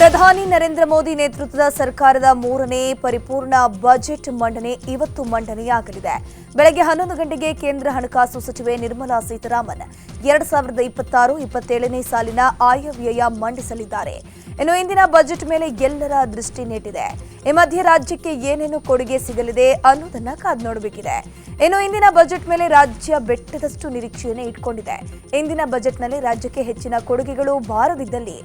ಪ್ರಧಾನಿ ನರೇಂದ್ರ ಮೋದಿ ನೇತೃತ್ವದ ಸರ್ಕಾರದ ಮೂರನೇ ಪರಿಪೂರ್ಣ ಬಜೆಟ್ ಮಂಡನೆ ಇವತ್ತು ಮಂಡನೆಯಾಗಲಿದೆ. ಬೆಳಗ್ಗೆ 11 ಗಂಟೆಗೆ ಕೇಂದ್ರ ಹಣಕಾಸು ಸಚಿವೆ ನಿರ್ಮಲಾ ಸೀತಾರಾಮನ್ 2026-27ನೇ ಸಾಲಿನ ಆಯವ್ಯಯ ಮಂಡಿಸಲಿದ್ದಾರೆ. ಇನ್ನು ಇಂದಿನ ಬಜೆಟ್ ಮೇಲೆ ಎಲ್ಲರ ದೃಷ್ಟಿ ನೆಟ್ಟಿದೆ. ಈ ಮಧ್ಯೆ ರಾಜ್ಯಕ್ಕೆ ಏನೇನು ಕೊಡುಗೆ ಸಿಗಲಿದೆ ಅನ್ನೋದನ್ನ ಕಾದು ನೋಡಬೇಕಿದೆ. ಇನ್ನು ಇಂದಿನ ಬಜೆಟ್ ಮೇಲೆ ರಾಜ್ಯ ಬೆಟ್ಟದಷ್ಟು ನಿರೀಕ್ಷೆಯನ್ನು ಇಟ್ಕೊಂಡಿದೆ. ಇಂದಿನ ಬಜೆಟ್ನಲ್ಲಿ ರಾಜ್ಯಕ್ಕೆ ಹೆಚ್ಚಿನ ಕೊಡುಗೆಗಳು ಬಾರದಿದ್ದಲ್ಲಿ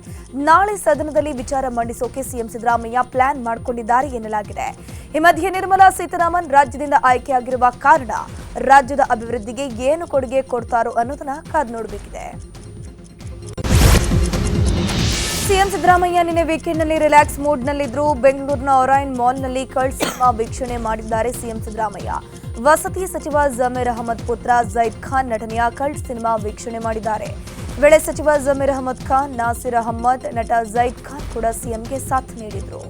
ನಾಳೆ ಸದನದಲ್ಲಿ ವಿಚಾರ ಮಂಡಿಸೋಕೆ ಸಿಎಂ ಸಿದ್ದರಾಮಯ್ಯ ಪ್ಲಾನ್ ಮಾಡಿಕೊಂಡಿದ್ದಾರೆ ಎನ್ನಲಾಗಿದೆ. ಈ ಮಧ್ಯೆ ನಿರ್ಮಲಾ ಸೀತಾರಾಮನ್ ರಾಜ್ಯದಿಂದ ಆಯ್ಕೆಯಾಗಿರುವ ಕಾರಣ ರಾಜ್ಯದ ಅಭಿವೃದ್ಧಿಗೆ ಏನು ಕೊಡುಗೆ ಕೊಡ್ತಾರೋ ಅನ್ನೋದನ್ನ ಕಾದು ನೋಡಬೇಕಿದೆ. ಸಿಎಂ ಸಿದ್ದರಾಮಯ್ಯ ನಿನ್ನೆ ವೀಕೆಂಡ್ನಲ್ಲಿ ರಿಲ್ಯಾಕ್ಸ್ ಮೂಡ್ನಲ್ಲಿದ್ದರು. ಬೆಂಗಳೂರಿನ ಒರಾಯನ್ ಮಾಲ್ನಲ್ಲಿ ಕಲ್ಟ್ ಸಿನಿಮಾ ವೀಕ್ಷಣೆ ಮಾಡಿದ್ದಾರೆ ಸಿಎಂ ಸಿದ್ದರಾಮಯ್ಯ. ವಸತಿ ಸಚಿವ ಜಮೀರ್ ಅಹಮದ್ ಪುತ್ರ ಜೈದ್ ಖಾನ್ ನಟನೆಯ ಕಲ್ಟ್ ಸಿನಿಮಾ ವೀಕ್ಷಣೆ ಮಾಡಿದ್ದಾರೆ. ವೇಳೆ ಸಚಿವ ಜಮೀರ್ ಅಹಮದ್ ಖಾನ್, ನಾಸಿರ್ ಅಹಮದ್, ನಟ ಜೈದ್ ಖಾನ್ ಕೂಡ ಸಿಎಂಗೆ ಸಾಥ್ ನೀಡಿದರು.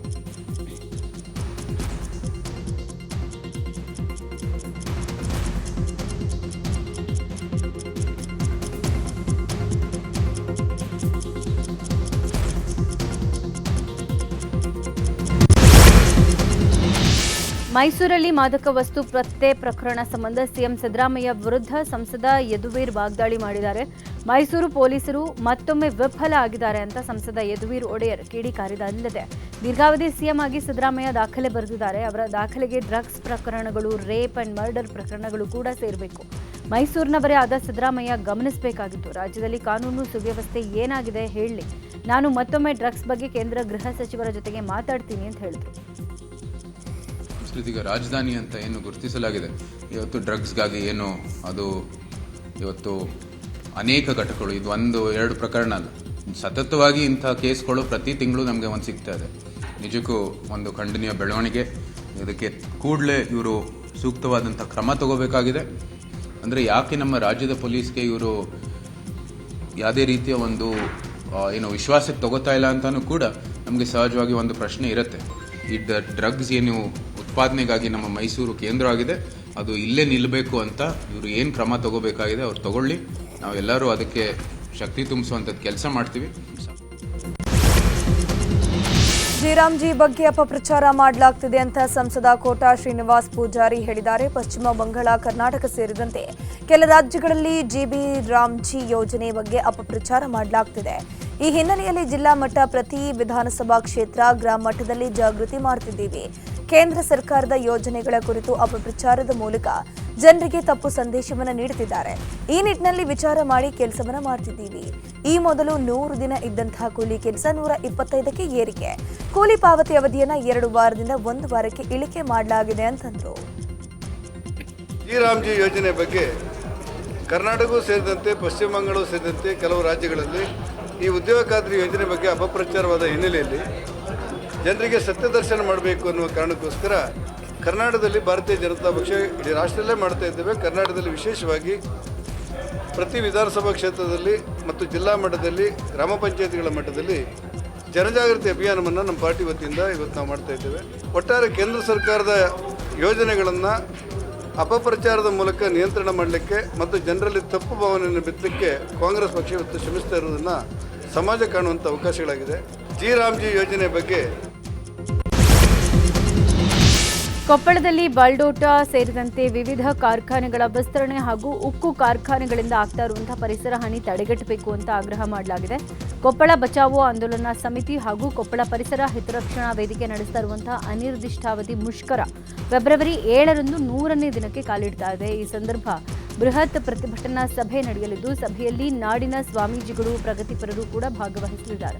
ಮೈಸೂರಲ್ಲಿ ಮಾದಕ ವಸ್ತು ಪತ್ತೆ ಪ್ರಕರಣ ಸಂಬಂಧ ಸಿಎಂ ಸಿದ್ದರಾಮಯ್ಯ ವಿರುದ್ಧ ಸಂಸದ ಯದುವೀರ್ ವಾಗ್ದಾಳಿ ಮಾಡಿದ್ದಾರೆ. ಮೈಸೂರು ಪೊಲೀಸರು ಮತ್ತೊಮ್ಮೆ ವಿಫಲ ಆಗಿದ್ದಾರೆ ಅಂತ ಸಂಸದ ಯದುವೀರ್ ಒಡೆಯರ್ ಕಿಡಿಕಾರಿದಲ್ಲದೆ ದೀರ್ಘಾವಧಿ ಸಿಎಂ ಆಗಿ ಸಿದ್ದರಾಮಯ್ಯ ದಾಖಲೆ ಬರೆದಿದ್ದಾರೆ. ಅವರ ದಾಖಲೆಗೆ ಡ್ರಗ್ಸ್ ಪ್ರಕರಣಗಳು, ರೇಪ್ ಅಂಡ್ ಮರ್ಡರ್ ಪ್ರಕರಣಗಳು ಕೂಡ ಸೇರಬೇಕು. ಮೈಸೂರಿನವರೇ ಆದ ಸಿದ್ದರಾಮಯ್ಯ ಗಮನಿಸಬೇಕಾಗಿತ್ತು. ರಾಜ್ಯದಲ್ಲಿ ಕಾನೂನು ಸುವ್ಯವಸ್ಥೆ ಏನಾಗಿದೆ ಹೇಳಿ, ನಾನು ಮತ್ತೊಮ್ಮೆ ಡ್ರಗ್ಸ್ ಬಗ್ಗೆ ಕೇಂದ್ರ ಗೃಹ ಸಚಿವರ ಜೊತೆಗೆ ಮಾತಾಡ್ತೀನಿ ಅಂತ ಹೇಳಿದರು. ಸಾಂಸ್ಕೃತಿಕ ರಾಜಧಾನಿ ಅಂತ ಏನು ಗುರುತಿಸಲಾಗಿದೆ, ಇವತ್ತು ಡ್ರಗ್ಸ್ಗಾಗಿ ಏನು ಅದು ಇವತ್ತು ಅನೇಕ ಘಟಕಗಳು, ಇದು 1-2 ಪ್ರಕರಣ ಅಲ್ಲ, ಸತತವಾಗಿ ಇಂಥ ಕೇಸ್ಗಳು ಪ್ರತಿ ತಿಂಗಳು ನಮಗೆ ಒಂದು ಸಿಗ್ತಾ ಇದೆ. ನಿಜಕ್ಕೂ ಒಂದು ಖಂಡನೀಯ ಬೆಳವಣಿಗೆ. ಇದಕ್ಕೆ ಕೂಡಲೇ ಇವರು ಸೂಕ್ತವಾದಂಥ ಕ್ರಮ ತಗೋಬೇಕಾಗಿದೆ. ಅಂದರೆ ಯಾಕೆ ನಮ್ಮ ರಾಜ್ಯದ ಪೊಲೀಸ್ಗೆ ಇವರು ಯಾವುದೇ ರೀತಿಯ ಒಂದು ಏನು ವಿಶ್ವಾಸಕ್ಕೆ ತಗೋತಾ ಇಲ್ಲ ಅಂತಲೂ ಕೂಡ ನಮಗೆ ಸಹಜವಾಗಿ ಒಂದು ಪ್ರಶ್ನೆ ಇರುತ್ತೆ. ಈ ಡ್ರಗ್ಸ್ ಏನು ಉತ್ಪಾದನೆಗಾಗಿ ನಮ್ಮ ಮೈಸೂರು ಕೇಂದ್ರ ಆಗಿದೆ, ಅದು ಇಲ್ಲೇ ನಿಲ್ಲಬೇಕು ಅಂತ ಇವರು ಏನು ಕ್ರಮ ತಗೋಬೇಕಾಗಿದೆ ಅವ್ರು ತಗೊಳ್ಳಿ. ನಾವೆಲ್ಲರೂ ಅದಕ್ಕೆ ಶಕ್ತಿ ತುಂಬಿಸುವಂಥದ್ದು ಕೆಲಸ ಮಾಡ್ತೀವಿ. ಜೀರಾಮ್ಜಿ ಬಗ್ಗೆ ಅಪಪ್ರಚಾರ ಮಾಡಲಾಗ್ತಿದೆ ಅಂತ ಸಂಸದ ಕೋಟಾ ಶ್ರೀನಿವಾಸ್ ಪೂಜಾರಿ ಹೇಳಿದ್ದಾರೆ. ಪಶ್ಚಿಮ ಬಂಗಾಳ, ಕರ್ನಾಟಕ ಸೇರಿದಂತೆ ಕೆಲ ರಾಜ್ಯಗಳಲ್ಲಿ ಜಿಬಿ ರಾಮ್ಜಿ ಯೋಜನೆ ಬಗ್ಗೆ ಅಪಪ್ರಚಾರ ಮಾಡಲಾಗ್ತಿದೆ. ಈ ಹಿನ್ನೆಲೆಯಲ್ಲಿ ಜಿಲ್ಲಾ ಮಟ್ಟ ಪ್ರತಿ ವಿಧಾನಸಭಾ ಕ್ಷೇತ್ರ, ಗ್ರಾಮ ಮಟ್ಟದಲ್ಲಿ ಜಾಗೃತಿ ಮಾಡ್ತಿದ್ದೀವಿ. ಕೇಂದ್ರ ಸರ್ಕಾರದ ಯೋಜನೆಗಳ ಕುರಿತು ಅಪಪ್ರಚಾರದ ಮೂಲಕ ಜನರಿಗೆ ತಪ್ಪು ಸಂದೇಶವನ್ನು ನೀಡುತ್ತಿದ್ದಾರೆ. ಈ ನಿಟ್ಟಿನಲ್ಲಿ ವಿಚಾರ ಮಾಡಿ ಕೆಲಸವನ್ನ ಮಾಡ್ತಿದ್ದೀವಿ. ಈ ಮೊದಲು 100 ದಿನ ಇದ್ದಂತಹ ಕೂಲಿ ಕೆಲಸ 125ಕ್ಕೆ ಏರಿಕೆ. ಕೂಲಿ ಪಾವತಿ ಅವಧಿಯನ್ನ 2 ವಾರದಿಂದ 1 ವಾರಕ್ಕೆ ಇಳಿಕೆ ಮಾಡಲಾಗಿದೆ ಅಂತಂದ್ರು. ಜಿ ಯೋಜನೆ ಬಗ್ಗೆ ಕರ್ನಾಟಕವೂ ಸೇರಿದಂತೆ ಪಶ್ಚಿಮ ಬಂಗಾಳ ಸೇರಿದಂತೆ ಕೆಲವು ರಾಜ್ಯಗಳಲ್ಲಿ ಈ ಉದ್ಯೋಗ ಖಾತ್ರಿ ಯೋಜನೆ ಬಗ್ಗೆ ಅಪಪ್ರಚಾರವಾದ ಹಿನ್ನೆಲೆಯಲ್ಲಿ ಜನರಿಗೆ ಸತ್ಯ ದರ್ಶನ ಮಾಡಬೇಕು ಅನ್ನುವ ಕಾರಣಕ್ಕೋಸ್ಕರ ಕರ್ನಾಟಕದಲ್ಲಿ ಭಾರತೀಯ ಜನತಾ ಪಕ್ಷ ಇಡೀ ರಾಷ್ಟ್ರದಲ್ಲೇ ಮಾಡ್ತಾ ಇದ್ದೇವೆ. ಕರ್ನಾಟಕದಲ್ಲಿ ವಿಶೇಷವಾಗಿ ಪ್ರತಿ ವಿಧಾನಸಭಾ ಕ್ಷೇತ್ರದಲ್ಲಿ ಮತ್ತು ಜಿಲ್ಲಾ ಮಟ್ಟದಲ್ಲಿ, ಗ್ರಾಮ ಪಂಚಾಯತಿಗಳ ಮಟ್ಟದಲ್ಲಿ ಜನಜಾಗೃತಿ ಅಭಿಯಾನವನ್ನು ನಮ್ಮ ಪಾರ್ಟಿ ವತಿಯಿಂದ ಇವತ್ತು ನಾವು ಮಾಡ್ತಾ ಇದ್ದೇವೆ. ಒಟ್ಟಾರೆ ಕೇಂದ್ರ ಸರ್ಕಾರದ ಯೋಜನೆಗಳನ್ನು ಅಪಪ್ರಚಾರದ ಮೂಲಕ ನಿಯಂತ್ರಣ ಮಾಡಲಿಕ್ಕೆ ಮತ್ತು ಜನರಲ್ಲಿ ತಪ್ಪು ಭಾವನೆಯನ್ನು ಬಿತ್ತಲಿಕ್ಕೆ ಕಾಂಗ್ರೆಸ್ ಪಕ್ಷ ಇವತ್ತು ಶ್ರಮಿಸ್ತಾ ಇರುವುದನ್ನು ಸಮಾಜ ಕಾಣುವಂಥ ಅವಕಾಶಗಳಾಗಿದೆ. ಜಿ ಯೋಜನೆ ಬಗ್ಗೆ ಕೊಪ್ಪಳದಲ್ಲಿ ಬಲ್ಡೋಟ ಸೇರಿದಂತೆ ವಿವಿಧ ಕಾರ್ಖಾನೆಗಳ ವಿಸ್ತರಣೆ ಹಾಗೂ ಉಕ್ಕು ಕಾರ್ಖಾನೆಗಳಿಂದ ಆಗ್ತಾ ಇರುವಂತಹ ಪರಿಸರ ಹಾನಿ ತಡೆಗಟ್ಟಬೇಕು ಅಂತ ಆಗ್ರಹ ಮಾಡಲಾಗಿದೆ. ಕೊಪ್ಪಳ ಬಚಾವೋ ಆಂದೋಲನ ಸಮಿತಿ ಹಾಗೂ ಕೊಪ್ಪಳ ಪರಿಸರ ಹಿತರಕ್ಷಣಾ ವೇದಿಕೆ ನಡೆಸ್ತಾ ಇರುವಂತಹ ಅನಿರ್ದಿಷ್ಟಾವಧಿ ಮುಷ್ಕರ ಫೆಬ್ರವರಿ 7ರಂದು 100ನೇ ದಿನಕ್ಕೆ ಕಾಲಿಡ್ತಾ ಇದೆ. ಈ ಸಂದರ್ಭ ಬೃಹತ್ ಪ್ರತಿಭಟನಾ ಸಭೆ ನಡೆಯಲಿದ್ದು, ಸಭೆಯಲ್ಲಿ ನಾಡಿನ ಸ್ವಾಮೀಜಿಗಳು, ಪ್ರಗತಿಪರರು ಕೂಡ ಭಾಗವಹಿಸಲಿದ್ದಾರೆ.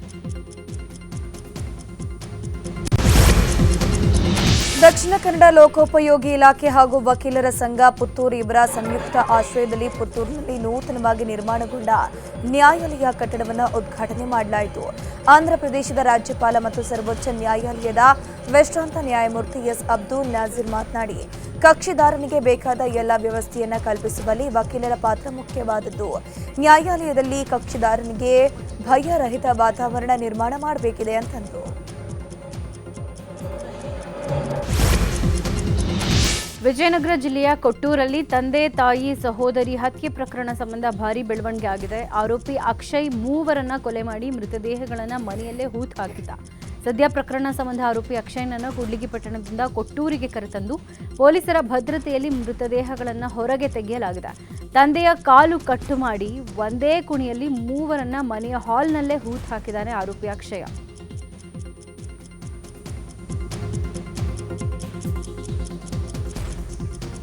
ದಕ್ಷಿಣ ಕನ್ನಡ ಲೋಕೋಪಯೋಗಿ ಇಲಾಖೆ ಹಾಗೂ ವಕೀಲರ ಸಂಘ ಪುತ್ತೂರು ಇವರ ಸಂಯುಕ್ತ ಆಶ್ರಯದಲ್ಲಿ ಪುತ್ತೂರಿನಲ್ಲಿ ನೂತನವಾಗಿ ನಿರ್ಮಾಣಗೊಂಡ ನ್ಯಾಯಾಲಯ ಕಟ್ಟಡವನ್ನು ಉದ್ಘಾಟನೆ ಮಾಡಲಾಯಿತು. ಆಂಧ್ರಪ್ರದೇಶದ ರಾಜ್ಯಪಾಲ ಮತ್ತು ಸರ್ವೋಚ್ಚ ನ್ಯಾಯಾಲಯದ ವಿಶ್ರಾಂತ ನ್ಯಾಯಮೂರ್ತಿ ಎಸ್ ಅಬ್ದುಲ್ ನಾಜೀರ್ ಮಾತನಾಡಿ, ಕಕ್ಷಿದಾರನಿಗೆ ಬೇಕಾದ ಎಲ್ಲ ವ್ಯವಸ್ಥೆಯನ್ನು ಕಲ್ಪಿಸುವಲ್ಲಿ ವಕೀಲರ ಪಾತ್ರ ಮುಖ್ಯವಾದದ್ದು. ನ್ಯಾಯಾಲಯದಲ್ಲಿ ಕಕ್ಷಿದಾರನಿಗೆ ಭಯರಹಿತ ವಾತಾವರಣ ನಿರ್ಮಾಣ ಮಾಡಬೇಕಿದೆ ಅಂತಂದರು. ವಿಜಯನಗರ ಜಿಲ್ಲೆಯ ಕೊಟ್ಟೂರಲ್ಲಿ ತಂದೆ ತಾಯಿ ಸಹೋದರಿ ಹತ್ಯೆ ಪ್ರಕರಣ ಸಂಬಂಧ ಭಾರೀ ಬೆಳವಣಿಗೆ ಆಗಿದೆ. ಆರೋಪಿ ಅಕ್ಷಯ್ ಮೂವರನ್ನ ಕೊಲೆ ಮಾಡಿ ಮೃತದೇಹಗಳನ್ನು ಮನೆಯಲ್ಲೇ ಹೂತು ಹಾಕಿದ್ದ. ಸದ್ಯ ಪ್ರಕರಣ ಸಂಬಂಧ ಆರೋಪಿ ಅಕ್ಷಯ್ನನ್ನು ಕೂಡ್ಲಿಗಿ ಪಟ್ಟಣದಿಂದ ಕೊಟ್ಟೂರಿಗೆ ಕರೆತಂದು ಪೊಲೀಸರ ಭದ್ರತೆಯಲ್ಲಿ ಮೃತದೇಹಗಳನ್ನು ಹೊರಗೆ ತೆಗೆಯಲಾಗಿದೆ. ತಂದೆಯ ಕಾಲು ಕಟ್ಟು ಮಾಡಿ ಒಂದೇ ಕುಣಿಯಲ್ಲಿ ಮೂವರನ್ನ ಮನೆಯ ಹಾಲ್ನಲ್ಲೇ ಹೂತು ಹಾಕಿದ್ದಾನೆ ಆರೋಪಿ ಅಕ್ಷಯ.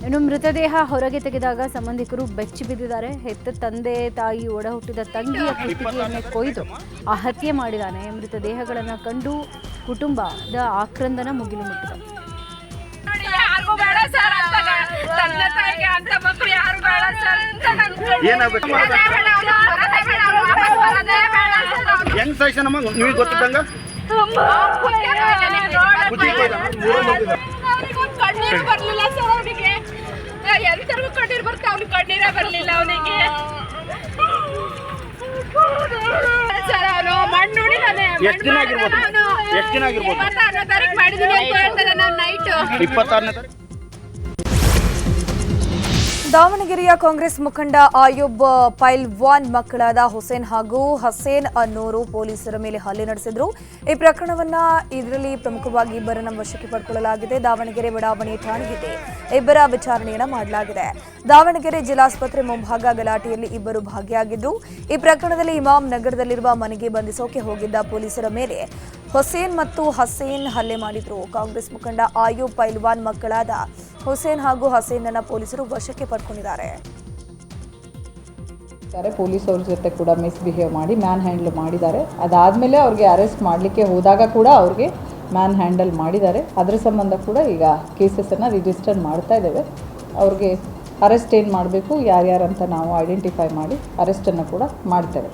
ಇನ್ನು ಮೃತದೇಹ ಹೊರಗೆ ತೆಗೆದಾಗ ಸಂಬಂಧಿಕರು ಬೆಚ್ಚಿ ಬಿದ್ದಿದ್ದಾರೆ. ಹೆತ್ತ ತಂದೆ ತಾಯಿ ಒಡ ಹುಟ್ಟಿದ ತಂಗಿಯ ಕುತ್ತಿಗೆಯನ್ನೇ ಕೊಯ್ದು ಆ ಹತ್ಯೆ ಮಾಡಿದ್ದಾನೆ. ಮೃತದೇಹಗಳನ್ನು ಕಂಡು ಕುಟುಂಬದ ಆಕ್ರಂದನ ಮುಗಿಲು ಮುಟ್ಟಿದೆ. ಕಣ್ಣೀರು ಬರ್ಲಿಲ್ಲ ಸರ್ ಅವನಿಗೆ. ಎಂತರ್ಗೂ ಕಣ್ಣೀರು ಬರ್ತಾ ಅವ್ನಿಗೆ ಕಣ್ಣೀರೇ ಬರ್ಲಿಲ್ಲ ಅವನಿಗೆ ಸರ್. ಅವನು ಮಣ್ಣುಣಿದಾನೆ. ಎಷ್ಟು ದಿನ ಆಗಿರ್ಬೋದು? 26ನೇ ತಾರೀಕು ಮಾಡಿದ್ದೀನಿ ಅಂತ ಹೇಳ್ತಾರೆ. ನಾನು ನೈಟ್ 26ನೇ ತಾರೀಕು. ದಾವಣಗೆರೆಯ ಕಾಂಗ್ರೆಸ್ ಮುಖಂಡ ಆಯೂಬ್ ಪೈಲ್ವಾನ್ ಮಕ್ಕಳಾದ ಹುಸೇನ್ ಹಾಗೂ ಹಸೇನ್ ಅನ್ನೋರು ಪೊಲೀಸರ ಮೇಲೆ ಹಲ್ಲೆ ನಡೆಸಿದ್ರು. ಈ ಪ್ರಕರಣವನ್ನ ಇದರಲ್ಲಿ ಪ್ರಮುಖವಾಗಿ ಇಬ್ಬರನ್ನ ವಶಕ್ಕೆ ಪಡೆದುಕೊಳ್ಳಲಾಗಿದೆ. ದಾವಣಗೆರೆ ಬಡಾವಣೆ ಠಾಣೆಯಲ್ಲಿ ಇಬ್ಬರ ವಿಚಾರಣೆಯನ್ನ ಮಾಡಲಾಗಿದೆ. ದಾವಣಗೆರೆ ಜಿಲ್ಲಾಸ್ಪತ್ರೆ ಮುಂಭಾಗ ಗಲಾಟೆಯಲ್ಲಿ ಇಬ್ಬರು ಭಾಗಿಯಾಗಿದ್ದು, ಈ ಪ್ರಕರಣದಲ್ಲಿ ಇಮಾಮ್ ನಗರದಲ್ಲಿರುವ ಮನೆಗೆ ಬಂಧಿಸೋಕೆ ಹೋಗಿದ್ದ ಪೊಲೀಸರ ಮೇಲೆ ಹುಸೇನ್ ಮತ್ತು ಹಸೇನ್ ಹಲ್ಲೆ ಮಾಡಿದ್ರು. ಕಾಂಗ್ರೆಸ್ ಮುಖಂಡ ಆಯೂಬ್ ಪೈಲ್ವಾನ್ ಮಕ್ಕಳಾದ ಹುಸೇನ್ ಹಾಗೂ ಹಸೇನನ್ನ ಪೊಲೀಸರು ವಶಕ್ಕೆ ಪಡ್ಕೊಂಡಿದ್ದಾರೆ. ಪೊಲೀಸ್ ಅವ್ರ ಜೊತೆ ಕೂಡ ಮಿಸ್ಬಿಹೇವ್ ಮಾಡಿ ಮ್ಯಾನ್ ಹ್ಯಾಂಡಲ್ ಮಾಡಿದ್ದಾರೆ. ಅದಾದಮೇಲೆ ಅವ್ರಿಗೆ ಅರೆಸ್ಟ್ ಮಾಡಲಿಕ್ಕೆ ಹೋದಾಗ ಕೂಡ ಅವ್ರಿಗೆ ಮ್ಯಾನ್ ಹ್ಯಾಂಡಲ್ ಮಾಡಿದ್ದಾರೆ. ಅದರ ಸಂಬಂಧ ಕೂಡ ಈಗ ಕೇಸಸನ್ನು ರಿಜಿಸ್ಟರ್ ಮಾಡ್ತಾ ಇದ್ದೇವೆ. ಅವ್ರಿಗೆ ಅರೆಸ್ಟ್ ಏನು ಮಾಡಬೇಕು ಯಾರ್ಯಾರಂತ ನಾವು ಐಡೆಂಟಿಫೈ ಮಾಡಿ ಅರೆಸ್ಟನ್ನು ಕೂಡ ಮಾಡ್ತೇವೆ.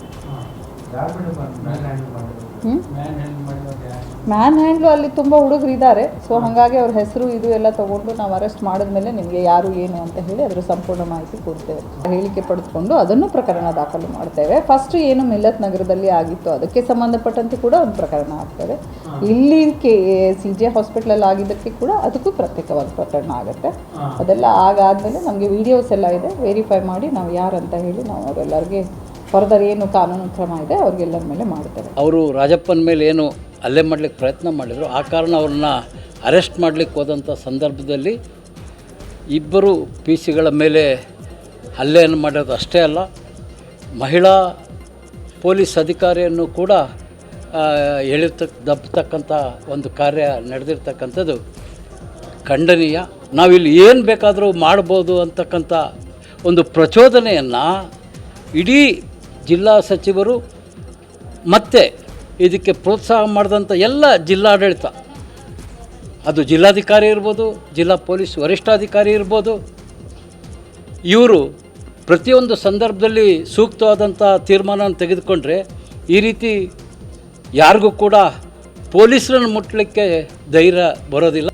ಮ್ಯಾನ್ ಹ್ಯಾಂಡ್ಲು ಅಲ್ಲಿ ತುಂಬ ಹುಡುಗರು ಇದ್ದಾರೆ. ಸೊ ಹಾಗಾಗಿ ಅವ್ರ ಹೆಸರು ಇದು ಎಲ್ಲ ತೊಗೊಂಡು ನಾವು ಅರೆಸ್ಟ್ ಮಾಡಿದ್ಮೇಲೆ ನಿಮಗೆ ಯಾರು ಏನು ಅಂತ ಹೇಳಿ ಅದರ ಸಂಪೂರ್ಣ ಮಾಹಿತಿ ಕೊಡ್ತೇವೆ. ಹೇಳಿಕೆ ಪಡೆದುಕೊಂಡು ಅದನ್ನು ಪ್ರಕರಣ ದಾಖಲು ಮಾಡ್ತೇವೆ. ಫಸ್ಟ್ ಏನು ಮಿಲ್ಲತ್ ನಗರದಲ್ಲಿ ಆಗಿತ್ತು ಅದಕ್ಕೆ ಸಂಬಂಧಪಟ್ಟಂತೆ ಕೂಡ ಒಂದು ಪ್ರಕರಣ ಆಗ್ತದೆ. ಇಲ್ಲಿ CJ ಹಾಸ್ಪಿಟ್ಲಲ್ಲಿ ಆಗಿದ್ದಕ್ಕೆ ಕೂಡ ಅದಕ್ಕೂ ಪ್ರತ್ಯೇಕವಾದ ಪ್ರಕರಣ ಆಗುತ್ತೆ. ಅದೆಲ್ಲ ಆಗಾದಮೇಲೆ ನಮಗೆ ವಿಡಿಯೋಸ್ ಎಲ್ಲ ಇದೆ, ವೆರಿಫೈ ಮಾಡಿ ನಾವು ಯಾರಂತ ಹೇಳಿ ನಾವು ಅವರೆಲ್ಲರಿಗೆ ಫರ್ದರ್ ಏನು ಕಾನೂನು ಕ್ರಮ ಇದೆ ಅವ್ರಿಗೆಲ್ಲರ ಮೇಲೆ ಮಾಡ್ತೇವೆ. ಅವರು ರಾಜಪ್ಪನ ಮೇಲೆ ಏನು ಹಲ್ಲೆ ಮಾಡಲಿಕ್ಕೆ ಪ್ರಯತ್ನ ಮಾಡಿದರು, ಆ ಕಾರಣ ಅವ್ರನ್ನ ಅರೆಸ್ಟ್ ಮಾಡಲಿಕ್ಕೆ ಹೋದಂಥ ಸಂದರ್ಭದಲ್ಲಿ ಇಬ್ಬರು PC ಗಳ ಮೇಲೆ ಹಲ್ಲೆಯನ್ನು ಮಾಡೋದು ಅಷ್ಟೇ ಅಲ್ಲ, ಮಹಿಳಾ ಪೊಲೀಸ್ ಅಧಿಕಾರಿಯನ್ನು ಕೂಡ ದಬ್ಬತಕ್ಕಂಥ ಒಂದು ಕಾರ್ಯ ನಡೆದಿರ್ತಕ್ಕಂಥದ್ದು ಖಂಡನೀಯ. ನಾವಿಲ್ಲಿ ಏನು ಬೇಕಾದರೂ ಮಾಡ್ಬೋದು ಅಂತಕ್ಕಂಥ ಒಂದು ಪ್ರಚೋದನೆಯನ್ನು ಇಡೀ ಜಿಲ್ಲಾ ಸಚಿವರು ಮತ್ತು ಇದಕ್ಕೆ ಪ್ರೋತ್ಸಾಹ ಮಾಡಿದಂಥ ಎಲ್ಲ ಜಿಲ್ಲಾಡಳಿತ, ಅದು ಜಿಲ್ಲಾಧಿಕಾರಿ ಇರ್ಬೋದು, ಜಿಲ್ಲಾ ಪೊಲೀಸ್ ವರಿಷ್ಠಾಧಿಕಾರಿ ಇರ್ಬೋದು, ಇವರು ಪ್ರತಿಯೊಂದು ಸಂದರ್ಭದಲ್ಲಿ ಸೂಕ್ತವಾದಂಥ ತೀರ್ಮಾನವನ್ನು ತೆಗೆದುಕೊಂಡ್ರೆ ಈ ರೀತಿ ಯಾರಿಗೂ ಕೂಡ ಪೊಲೀಸರನ್ನು ಮುಟ್ಟಲಿಕ್ಕೆ ಧೈರ್ಯ ಬರೋದಿಲ್ಲ.